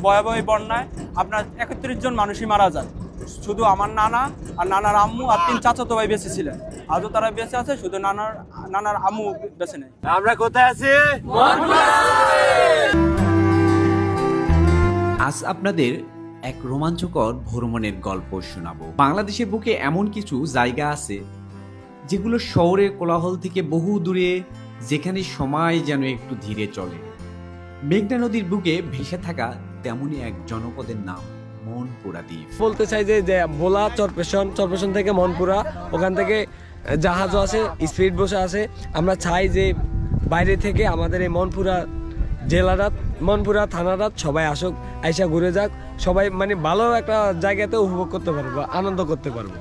ভয়াবহ এই বন্যায় আপনার 31 জন মানুষই মারা যায়। শুধু আমার নানা আর নানার আম্মু আর 3 চাচাতো ভাই বেঁচে ছিলেন, আজও তারা বেঁচে আছে, শুধু নানার আম্মু বেঁচে নেই। আমরা কোথায় আছি? আজ আপনাদের এক রোমাঞ্চকর ভ্রমণের গল্প শোনাবো। বাংলাদেশের বুকে এমন কিছু জায়গা আছে যেগুলো শহরের কোলাহল থেকে বহু দূরে, যেখানে সময় যেন একটু ধীরে চলে। মেঘনা নদীর বুকে ভেসে থাকা তেমনই এক জনপদের নাম মনপুরা দ্বীপ। বলতে চাই যে ভোলা চরপেশন থেকে মনপুরা, ওখান থেকে জাহাজও আছে, স্পিড বসে আছে। আমরা চাই যে বাইরে থেকে আমাদের এই মনপুরা জেলাটা, মনপুরা থানাটা সবাই আসুক, আইসা ঘুরে যাক, সবাই মানে ভালো একটা জায়গাতে উপভোগ করতে পারবো, আনন্দ করতে পারবো।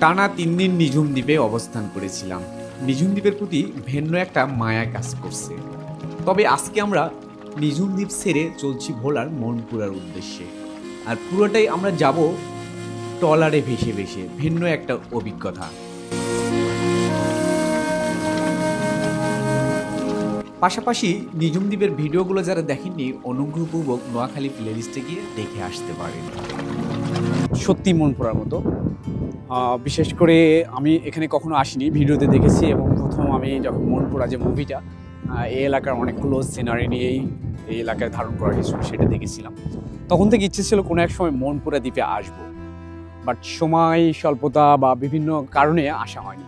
টানা 3 দিন নিঝুম দ্বীপে অবস্থান করেছিলাম। নিঝুম দ্বীপের প্রতি ভিন্ন একটা মায়া কাজ করছে। তবে আজকে আমরা নিঝুম দ্বীপ ছেড়ে চলছি ভোলার মনপুরার উদ্দেশ্যে। আর পুরোটাই আমরা যাব ট্রলারে ভেসে ভেসে, ভিন্ন একটা অভিজ্ঞতা। পাশাপাশি নিঝুম দ্বীপের ভিডিওগুলো যারা দেখেননি, অনুগ্রহপূর্বক নোয়াখালী প্লেলিস্টে গিয়ে দেখে আসতে পারেন। সত্যি মনপুরার মতো। বিশেষ করে আমি এখানে কখনো আসিনি, ভিডিওতে দেখেছি, এবং প্রথম আমি যখন মনপুরা যে মুভিটা, এই এলাকার অনেকগুলো সিনারি নিয়েই এই এলাকায় ধারণ করা হয়েছিল, সেটা দেখেছিলাম। তখন থেকে ইচ্ছে ছিল কোনো এক সময় মনপুরা দ্বীপে আসবো, বাট সময় স্বল্পতা বা বিভিন্ন কারণে আসা হয়নি।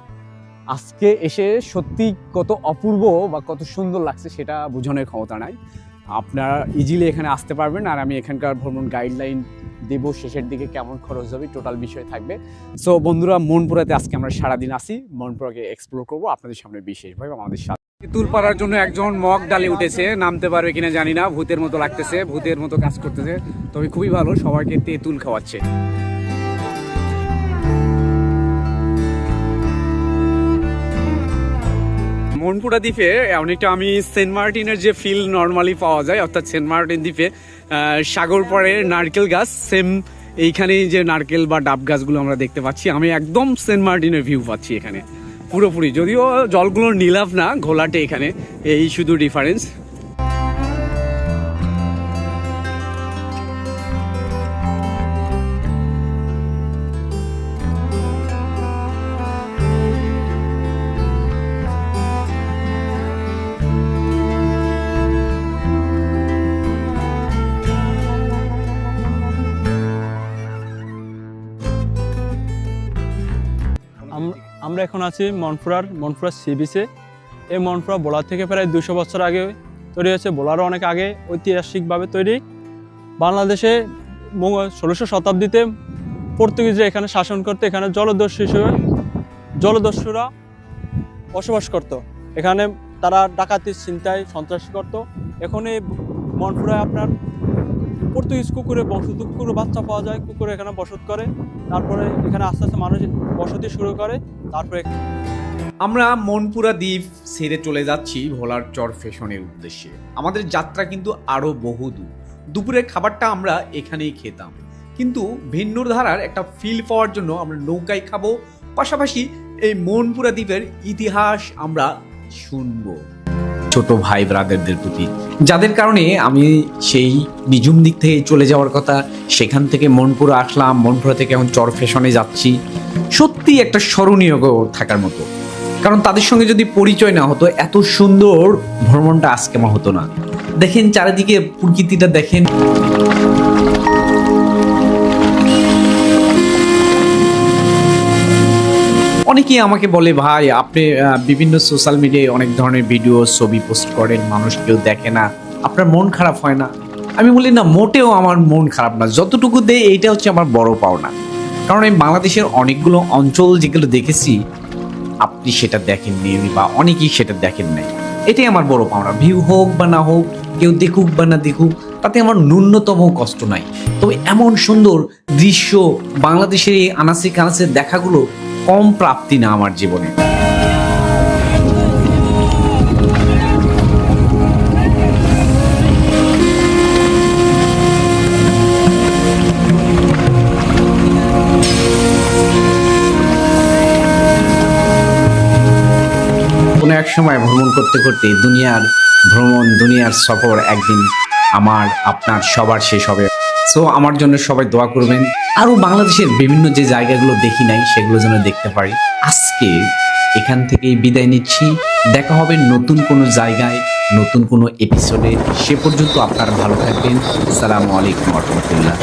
আজকে এসে সত্যি কত অপূর্ব বা কত সুন্দর লাগছে সেটা বোঝানোর ক্ষমতা নাই। আপনারা ইজিলি এখানে আসতে পারবেন, আর আমি এখানকার ভ্রমণ গাইডলাইন দেব, শেষের দিকে কেমন খরচ হবে টোটাল বিষয় থাকবে। সো বন্ধুরা, মনপুরাতে আজকে আমরা সারাদিন আসি, মনপুরাকে এক্সপ্লোর করবো আপনাদের সামনে বিশেষভাবে আমাদের সাথে। তুল পাড়ার জন্য একজন মগ ডালে উঠেছে, নামতে পারবে কিনা জানি না, ভূতের মতো লাগতেছে, ভূতের মতো কাজ করতেছে, তবে খুবই ভালো, সবাইকে তেঁতুল খাওয়াচ্ছে। মনপুরা দ্বীপে অনেকটা আমি সেন্ট মার্টিনের যে ফিল নর্মালি পাওয়া যায়, অর্থাৎ সেন্ট মার্টিন দ্বীপে সাগর পাড়ে নারকেল গাছ, সেম এইখানেই যে নারকেল বা ডাব গাছগুলো আমরা দেখতে পাচ্ছি, আমি একদম সেন্ট মার্টিনের ভিউ পাচ্ছি এখানে পুরোপুরি। যদিও জলগুলোর নীলাভ না, ঘোলাটে, এখানে এই শুধু ডিফারেন্স। আমরা এখন আছি মনপুরা সি বিচে। এই মনপুরা ভোলা থেকে প্রায় 200 বছর আগে তৈরি হয়েছে, ভোলারও অনেক আগে ঐতিহাসিকভাবে তৈরি। বাংলাদেশে 1600 শতাব্দীতে পর্তুগিজরা এখানে শাসন করতে, এখানে জলদস্যুরা বসবাস করত। এখানে তারা ডাকাতি, ছিনতাই, সন্ত্রাসী করত। এখন এই মনপুরায় আপনার পর্তুগিজ কুকুরের কুকুরের বাচ্চা পাওয়া যায়, কুকুর এখানে বসত করে, তারপরে এখানে আস্তে আস্তে মানুষ বসতি শুরু করে। তারপরে আমরা মনপুরা দ্বীপ ছেড়ে চলে যাচ্ছি ভোলার চরফেশনের উদ্দেশ্যে। আমাদের যাত্রা কিন্তু আরো বহু দূর। দুপুরের খাবারটা আমরা এখানেই খেতাম, কিন্তু ভিন্ন ধারার একটা ফিল পাওয়ার জন্য আমরা নৌকায় খাবো, পাশাপাশি এই মনপুরা দ্বীপের ইতিহাস আমরা শুনবো ছোট ভাই ব্রাদারদের প্রতি, যাদের কারণে আমি সেই নিঝুম দিক থেকে চলে যাওয়ার কথা, সেখান থেকে মনপুরা আসলাম, মনপুরা থেকে এখন চরফেশনে যাচ্ছি। সত্যি একটা স্মরণীয় থাকার মতো, কারণ তাদের সঙ্গে যদি পরিচয় না হতো, এত সুন্দর ভ্রমণটা আজকে আমার হতো না। দেখেন চারিদিকে প্রকৃতিটা দেখেন। অনেকেই আমাকে বলে, ভাই আপনি বিভিন্ন সোশ্যাল মিডিয়ায় অনেক ধরনের ভিডিও, ছবি পোস্ট করেন, মানুষ কেউ দেখে না, আপনার মন খারাপ হয় না? আমি বলি না, মোটেও আমার মন খারাপ না, যতটুকু দেয় এইটা হচ্ছে আমার বড় পাওনা। কারণ আমি বাংলাদেশের অনেকগুলো অঞ্চল যেগুলো দেখেছি, আপনি সেটা দেখেননি বা অনেকেই সেটা দেখেন নাই, এটাই আমার বড় পাওনা। ভিউ হোক বা না হোক, কেউ দেখুক বা না দেখুক, তাতে আমার ন্যূনতম কষ্ট নাই। তবে এমন সুন্দর দৃশ্য বাংলাদেশের এই আনাচে কানাচে দেখাগুলো কম প্রাপ্তি না আমার জীবনে। কোনো এক সময় ভ্রমণ করতে করতে দুনিয়ার ভ্রমণ দুনিয়ার সফর একদিন আমার আপনার সবার শেষ হবে। সো আমার জন্য সবাই দোয়া করবেন, আরও বাংলাদেশের বিভিন্ন যে জায়গাগুলো দেখি নাই সেগুলো যেন দেখতে পারি। আজকে এখান থেকেই বিদায় নিচ্ছি, দেখা হবে নতুন কোনো জায়গায় নতুন কোনো এপিসোডে। সে পর্যন্ত আপনারা ভালো থাকবেন। আসসালামু আলাইকুম ওয়া রাহমাতুল্লাহ।